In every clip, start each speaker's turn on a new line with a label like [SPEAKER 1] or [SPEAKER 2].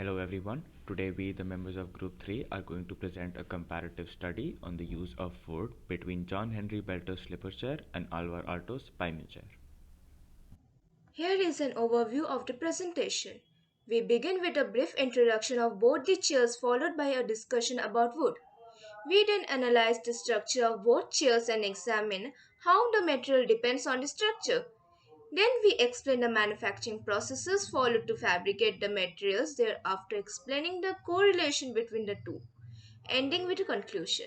[SPEAKER 1] Hello everyone. Today we, the members of Group 3, are going to present a comparative study on the use of wood between John Henry Belter's slipper chair and Alvar Aaltos' Paimio chair.
[SPEAKER 2] Here is an overview of the presentation. We begin with a brief introduction of both the chairs followed by a discussion about wood. We then analyze the structure of both chairs and examine how the material depends on the structure. Then we explain the manufacturing processes followed to fabricate the materials, thereafter explaining the correlation between the two, ending with a conclusion.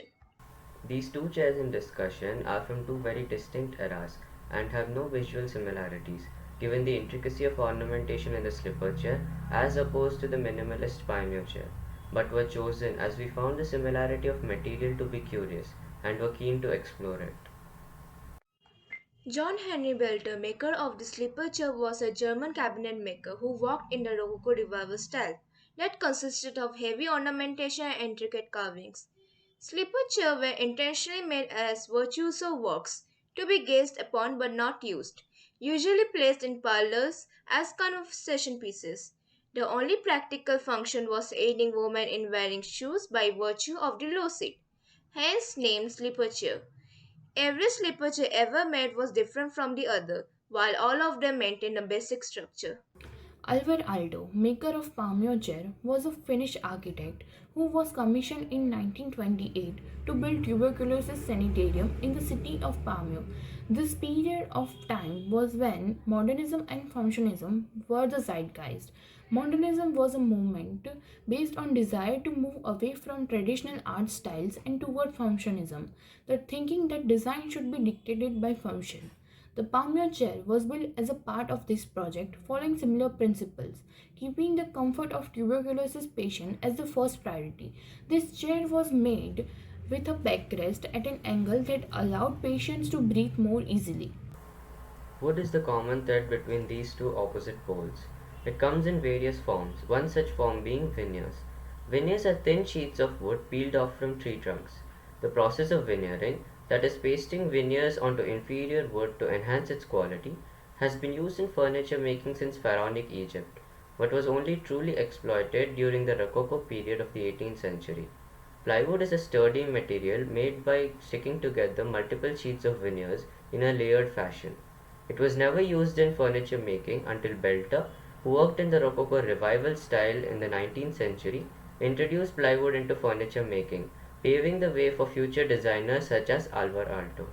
[SPEAKER 3] These two chairs in discussion are from two very distinct eras and have no visual similarities, given the intricacy of ornamentation in the slipper chair as opposed to the minimalist Paimio chair, but were chosen as we found the similarity of material to be curious and were keen to explore it.
[SPEAKER 2] John Henry Belter, maker of the slipper chair, was a German cabinet maker who worked in the Rococo Revival style that consisted of heavy ornamentation and intricate carvings. Slipper chairs were intentionally made as virtuoso works, to be gazed upon but not used, usually placed in parlors as conversation pieces. The only practical function was aiding women in wearing shoes by virtue of the low seat, hence named slipper chair. Every slipper ever made was different from the other, while all of them maintained a basic structure.
[SPEAKER 4] Alvar Aalto, maker of Paimio chair, was a Finnish architect who was commissioned in 1928 to build tuberculosis sanitarium in the city of Paimio. This period of time was when modernism and functionism were the zeitgeist. Modernism was a movement based on desire to move away from traditional art styles and toward functionism, the thinking that design should be dictated by function. The Paimio chair was built as a part of this project following similar principles, keeping the comfort of tuberculosis patient as the first priority. This chair was made with a backrest at an angle that allowed patients to breathe more easily.
[SPEAKER 3] Wood is the common thread between these two opposite poles. It comes in various forms, one such form being veneers. Veneers are thin sheets of wood peeled off from tree trunks. The process of veneering, that is pasting veneers onto inferior wood to enhance its quality, has been used in furniture making since Pharaonic Egypt, but was only truly exploited during the Rococo period of the 18th century. Plywood is a sturdy material made by sticking together multiple sheets of veneers in a layered fashion. It was never used in furniture making until Belter, who worked in the Rococo Revival style in the 19th century, introduced plywood into furniture making, paving the way for future designers such as Alvar Aalto.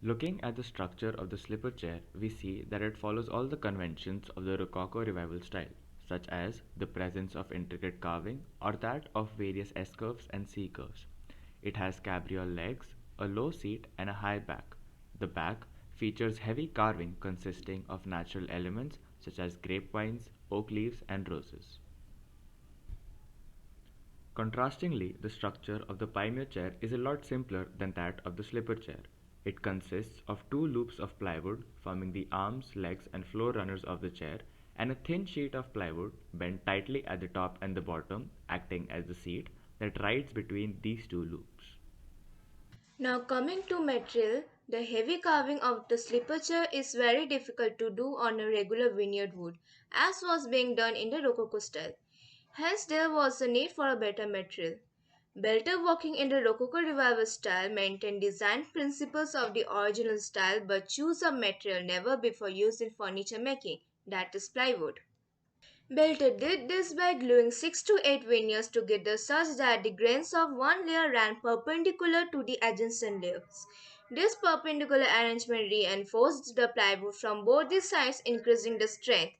[SPEAKER 1] Looking at the structure of the slipper chair, we see that it follows all the conventions of the Rococo Revival style, such as the presence of intricate carving or that of various S curves and C curves. It has cabriole legs, a low seat, and a high back. The back features heavy carving consisting of natural elements such as grapevines, oak leaves, and roses. Contrastingly, the structure of the Paimio chair is a lot simpler than that of the slipper chair. It consists of two loops of plywood forming the arms, legs, and floor runners of the chair, and a thin sheet of plywood bent tightly at the top and the bottom, acting as the seat that rides between these two loops.
[SPEAKER 2] Now, coming to material, the heavy carving of the slipper chair is very difficult to do on a regular veneered wood, as was being done in the Rococo style. Hence, there was a need for a better material. Belter, working in the Rococo Revival style, maintained design principles of the original style but chose a material never before used in furniture making, that is plywood. Belter did this by gluing 6 to 8 veneers together such that the grains of one layer ran perpendicular to the adjacent layers. This perpendicular arrangement reinforced the plywood from both the sides, increasing the strength,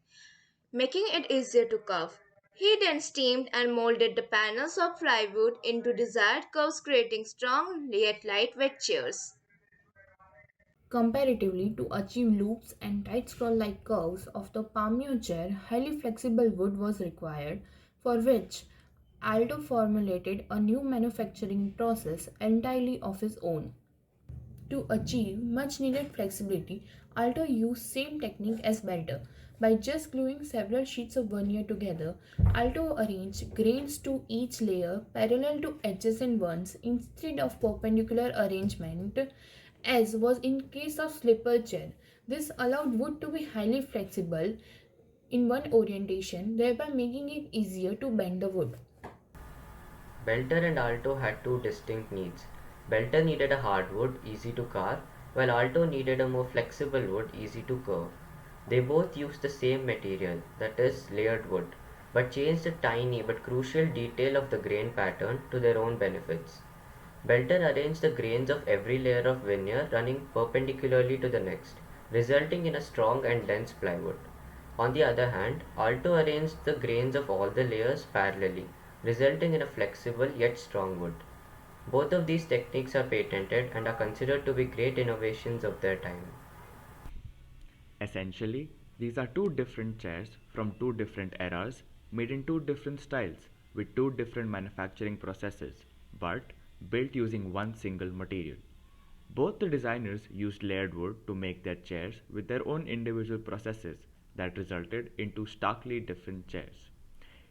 [SPEAKER 2] making it easier to carve. He then steamed and molded the panels of plywood into desired curves, creating strong yet lightweight chairs.
[SPEAKER 4] Comparatively, to achieve loops and tight scroll-like curves of the Paimio chair, highly flexible wood was required, for which Aldo formulated a new manufacturing process entirely of his own. To achieve much needed flexibility, Alto used same technique as Belter. By just gluing several sheets of veneer together, Alto arranged grains to each layer parallel to adjacent ones instead of perpendicular arrangement as was in case of slipper chair. This allowed wood to be highly flexible in one orientation, thereby making it easier to bend the wood.
[SPEAKER 3] Belter and Alto had two distinct needs. Belter needed a hardwood, easy to carve, while Alto needed a more flexible wood, easy to curve. They both used the same material, that is, layered wood, but changed a tiny but crucial detail of the grain pattern to their own benefits. Belter arranged the grains of every layer of veneer running perpendicularly to the next, resulting in a strong and dense plywood. On the other hand, Alto arranged the grains of all the layers parallelly, resulting in a flexible yet strong wood. Both of these techniques are patented and are considered to be great innovations of their time.
[SPEAKER 1] Essentially, these are two different chairs from two different eras made in two different styles with two different manufacturing processes but built using one single material. Both the designers used layered wood to make their chairs with their own individual processes that resulted in two starkly different chairs.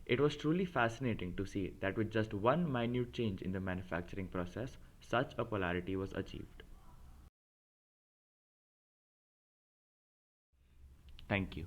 [SPEAKER 1] It was truly fascinating to see that with just one minute change in the manufacturing process, such a polarity was achieved. Thank you.